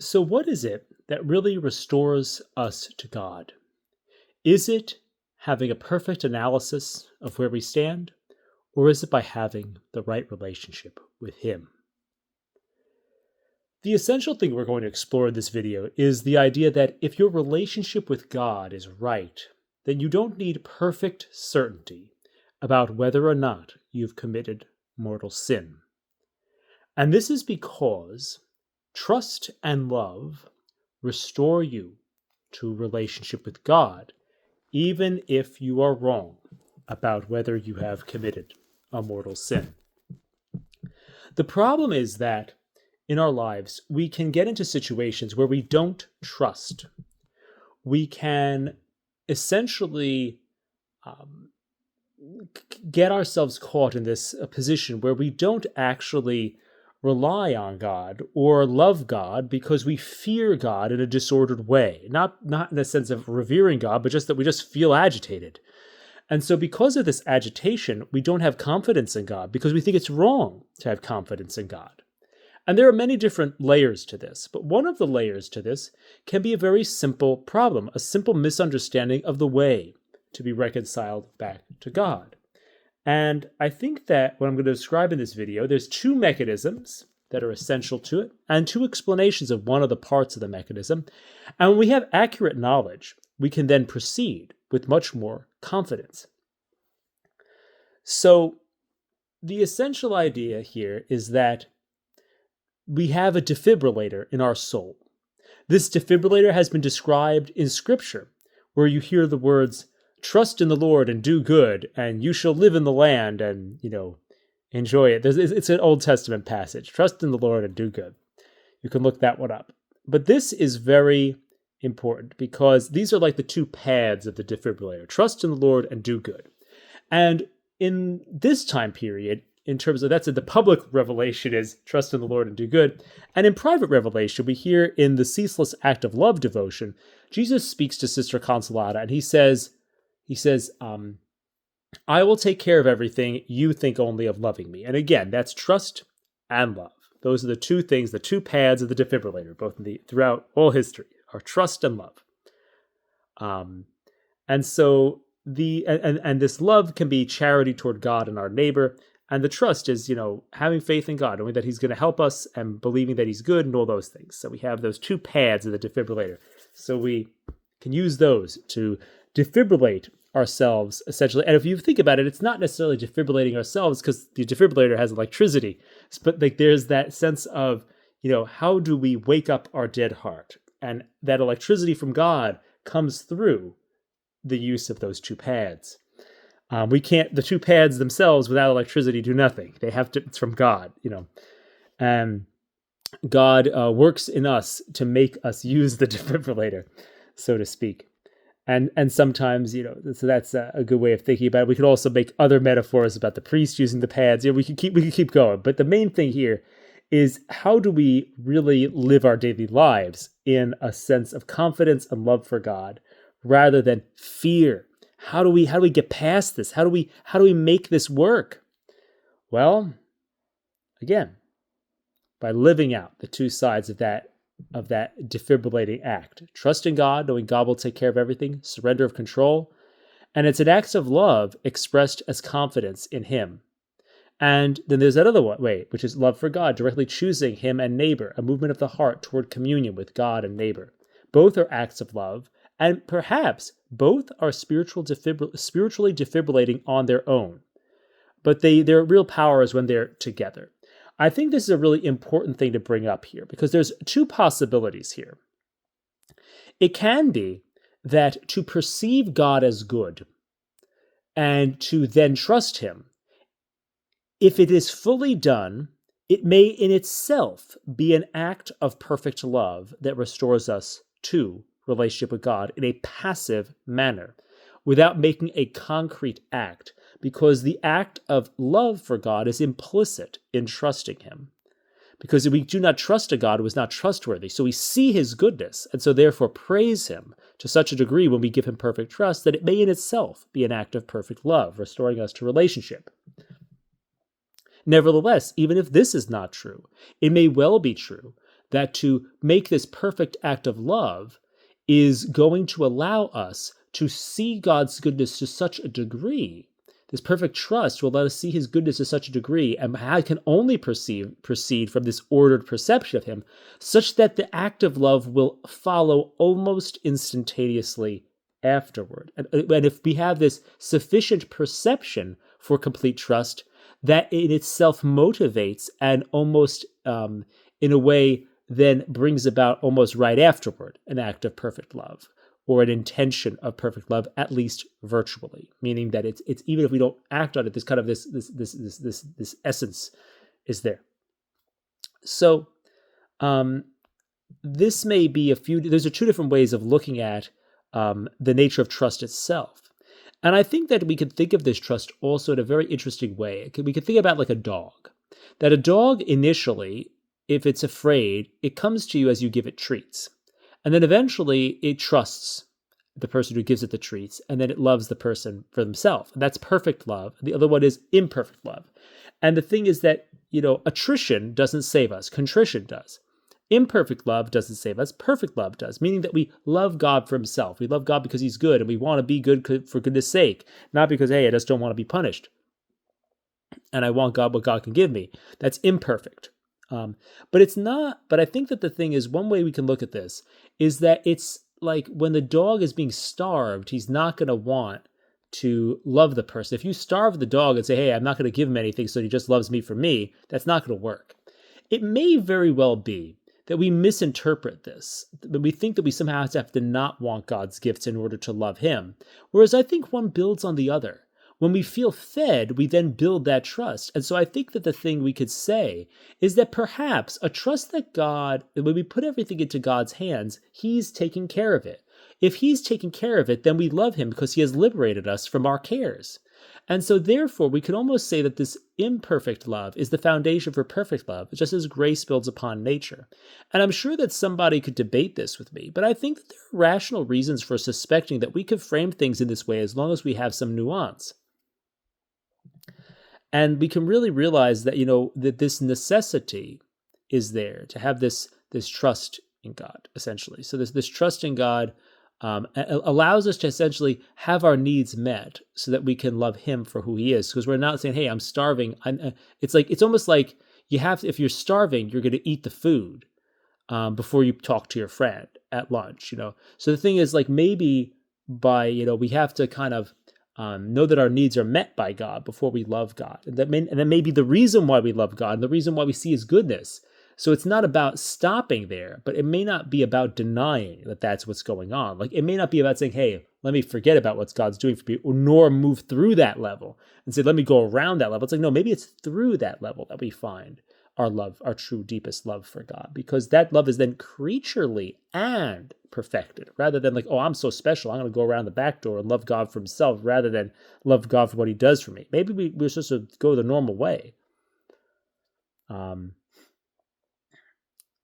So, what is it that really restores us to God? Is it having a perfect analysis of where we stand, or is it by having the right relationship with Him? The essential thing we're going to explore in this video is the idea that if your relationship with God is right, then you don't need perfect certainty about whether or not you've committed mortal sin. And this is because trust and love restore you to a relationship with God, even if you are wrong about whether you have committed a mortal sin. The problem is that in our lives, we can get into situations where we don't trust. We can essentially get ourselves caught in this position where we don't actually rely on God or love God because we fear God in a disordered way. Not in the sense of revering God, but just that we just feel agitated. And so because of this agitation, we don't have confidence in God because we think it's wrong to have confidence in God. And there are many different layers to this, but one of the layers to this can be a very simple problem, a simple misunderstanding of the way to be reconciled back to God. And I think that what I'm going to describe in this video, there's two mechanisms that are essential to it, and two explanations of one of the parts of the mechanism. And when we have accurate knowledge, we can then proceed with much more confidence. So the essential idea here is that we have a defibrillator in our soul. This defibrillator has been described in Scripture, where you hear the words, "Trust in the Lord and do good, and you shall live in the land," and, enjoy it. It's an Old Testament passage. Trust in the Lord and do good. You can look that one up. But this is very important because these are like the two paths of the defibrillator. Trust in the Lord and do good. And in this time period, in terms of the public revelation is trust in the Lord and do good. And in private revelation, we hear in the Ceaseless Act of Love devotion, Jesus speaks to Sister Consolata and he says, I will take care of everything. You think only of loving me. And again, that's trust and love. Those are the two things, the two paths of the defibrillator, both throughout all history, are trust and love. And so and this love can be charity toward God and our neighbor. And the trust is, having faith in God, knowing that He's going to help us and believing that He's good and all those things. So we have those two paths of the defibrillator. So we can use those to defibrillate ourselves, essentially. And if you think about it, it's not necessarily defibrillating ourselves because the defibrillator has electricity. But there's that sense of, how do we wake up our dead heart? And that electricity from God comes through the use of those two paths. The two pads themselves without electricity do nothing. It's from God, and God works in us to make us use the defibrillator, so to speak. And sometimes, so that's a good way of thinking about it. We could also make other metaphors about the priest using the pads. We can keep going. But the main thing here is how do we really live our daily lives in a sense of confidence and love for God rather than fear? How do we get past this? How do we make this work? Well, again, by living out the two sides of that defibrillating act. Trust in God, knowing God will take care of everything, surrender of control. And it's an act of love expressed as confidence in Him. And then there's that other way, which is love for God, directly choosing Him and neighbor, a movement of the heart toward communion with God and neighbor. Both are acts of love. And perhaps both are spiritually defibrillating on their own. But their real power is when they're together. I think this is a really important thing to bring up here because there's two possibilities here. It can be that to perceive God as good and to then trust Him, if it is fully done, it may in itself be an act of perfect love that restores us to relationship with God in a passive manner without making a concrete act, because the act of love for God is implicit in trusting Him. Because if we do not trust a God who is not trustworthy, so we see His goodness and so therefore praise Him to such a degree when we give Him perfect trust that it may in itself be an act of perfect love, restoring us to relationship. Nevertheless, even if this is not true, it may well be true that to make this perfect act of love is going to allow us to see God's goodness to such a degree. This perfect trust will let us see his goodness to such a degree, and I can only proceed from this ordered perception of him, such that the act of love will follow almost instantaneously afterward. And if we have this sufficient perception for complete trust, that in itself motivates and almost, in a way, then brings about almost right afterward an act of perfect love, or an intention of perfect love, at least virtually, meaning that it's even if we don't act on it, this kind of this essence is there. So, this may be those are two different ways of looking at the nature of trust itself. And I think that we could think of this trust also in a very interesting way. We could think about like a dog. That a dog initially, if it's afraid, it comes to you as you give it treats. And then eventually it trusts the person who gives it the treats, and then it loves the person for themselves. That's perfect love. The other one is imperfect love. And the thing is that, attrition doesn't save us. Contrition does. Imperfect love doesn't save us. Perfect love does, meaning that we love God for himself. We love God because he's good, and we want to be good for goodness sake, not because, hey, I just don't want to be punished. And I want God what God can give me. That's imperfect. But it's not, but I think that the thing is, one way we can look at this is that it's like when the dog is being starved, he's not going to want to love the person. If you starve the dog and say, hey, I'm not going to give him anything, so he just loves me for me, that's not going to work. It may very well be that we misinterpret this, that we think that we somehow have to not want God's gifts in order to love him, whereas I think one builds on the other. When we feel fed, we then build that trust. And so I think that the thing we could say is that perhaps a trust that God, when we put everything into God's hands, he's taking care of it. If he's taking care of it, then we love him because he has liberated us from our cares. And so therefore, we could almost say that this imperfect love is the foundation for perfect love, just as grace builds upon nature. And I'm sure that somebody could debate this with me, but I think that there are rational reasons for suspecting that we could frame things in this way as long as we have some nuance. And we can really realize that, that this necessity is there to have this trust in God, essentially. So this trust in God allows us to essentially have our needs met so that we can love him for who he is. Because we're not saying, hey, I'm starving. It's almost like if you're starving, you're going to eat the food before you talk to your friend at lunch, So the thing is, like, maybe we have to kind of know that our needs are met by God before we love God. And that may be the reason why we love God and the reason why we see his goodness. So it's not about stopping there, but it may not be about denying that that's what's going on. Like, it may not be about saying, hey, let me forget about what God's doing for me, nor move through that level and say, let me go around that level. It's like, no, maybe it's through that level that we find our love, our true deepest love for God, because that love is then creaturely and perfected, rather than like, oh, I'm so special, I'm going to go around the back door and love God for himself rather than love God for what he does for me. Maybe we're supposed to go the normal way.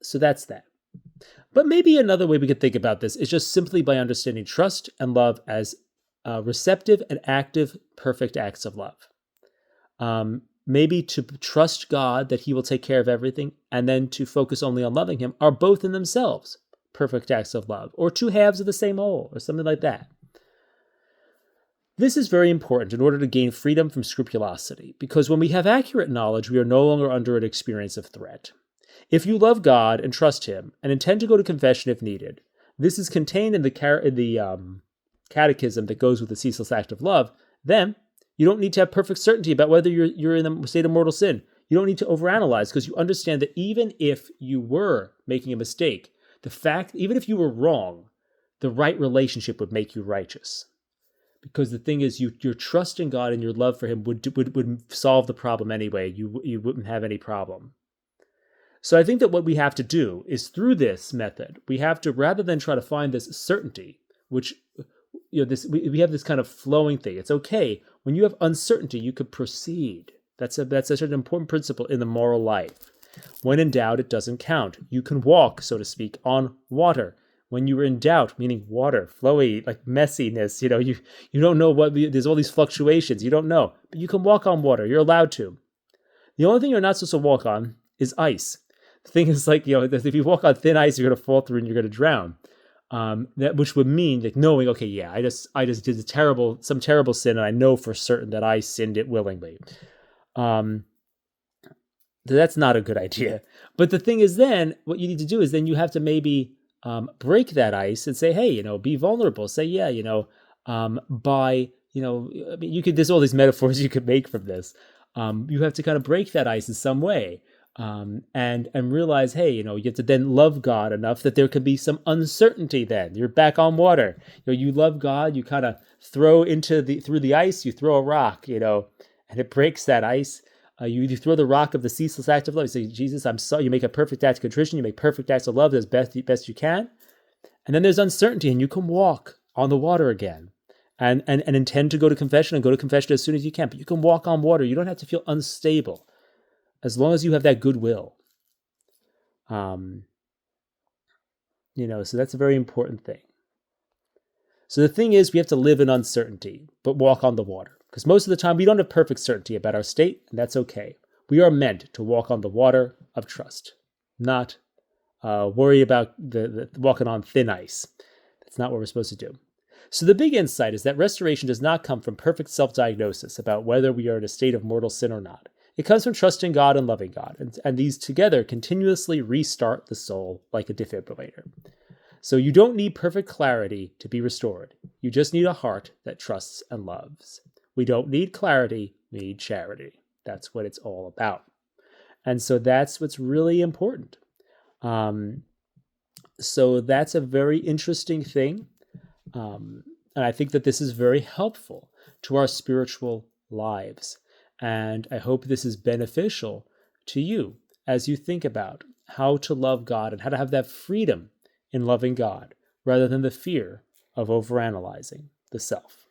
So that's that. But maybe another way we could think about this is just simply by understanding trust and love as receptive and active, perfect acts of love. Maybe to trust God that he will take care of everything, and then to focus only on loving him are both in themselves perfect acts of love, or two halves of the same whole, or something like that. This is very important in order to gain freedom from scrupulosity, because when we have accurate knowledge, we are no longer under an experience of threat. If you love God and trust him, and intend to go to confession if needed, this is contained in the catechism that goes with the ceaseless act of love, then you don't need to have perfect certainty about whether you're in a state of mortal sin. You don't need to overanalyze, because you understand that even if you were making a mistake, even if you were wrong, the right relationship would make you righteous. Because the thing is, your trust in God and your love for him would solve the problem anyway. You wouldn't have any problem. So I think that what we have to do is, through this method, we have to, rather than try to find this certainty, which we have this kind of flowing thing. It's okay when you have uncertainty, you could proceed. That's such an important principle in the moral life. When in doubt, it doesn't count. You can walk, so to speak, on water. When you are in doubt, meaning water, flowy, like messiness, you don't know there's all these fluctuations. You don't know, but you can walk on water. You're allowed to. The only thing you're not supposed to walk on is ice. thing is like, if you walk on thin ice, you're going to fall through and you're going to drown. That which would mean like knowing, okay, yeah, I just did some terrible sin, and I know for certain that I sinned it willingly. That's not a good idea. But the thing is, then what you need to do is then you have to maybe break that ice and say, hey, be vulnerable. Say, yeah, by I mean, there's all these metaphors you could make from this. You have to kind of break that ice in some way. And realize, hey, you have to then love God enough that there can be some uncertainty. Then you're back on water. You love God. You kind of throw through the ice. You throw a rock, and it breaks that ice. You throw the rock of the ceaseless act of love. You say, Jesus, I'm sorry. You make a perfect act of contrition. You make perfect acts of love as best you can. And then there's uncertainty, and you can walk on the water again, and intend to go to confession and go to confession as soon as you can. But you can walk on water. You don't have to feel unstable, as long as you have that goodwill. So that's a very important thing. So the thing is, we have to live in uncertainty, but walk on the water. Because most of the time, we don't have perfect certainty about our state, and that's okay. We are meant to walk on the water of trust, not worry about the walking on thin ice. That's not what we're supposed to do. So the big insight is that restoration does not come from perfect self-diagnosis about whether we are in a state of mortal sin or not. It comes from trusting God and loving God, and these together continuously restart the soul like a defibrillator. So you don't need perfect clarity to be restored. You just need a heart that trusts and loves. We don't need clarity, we need charity. That's what it's all about. And so that's what's really important. So that's a very interesting thing. And I think that this is very helpful to our spiritual lives. And I hope this is beneficial to you as you think about how to love God and how to have that freedom in loving God rather than the fear of overanalyzing the self.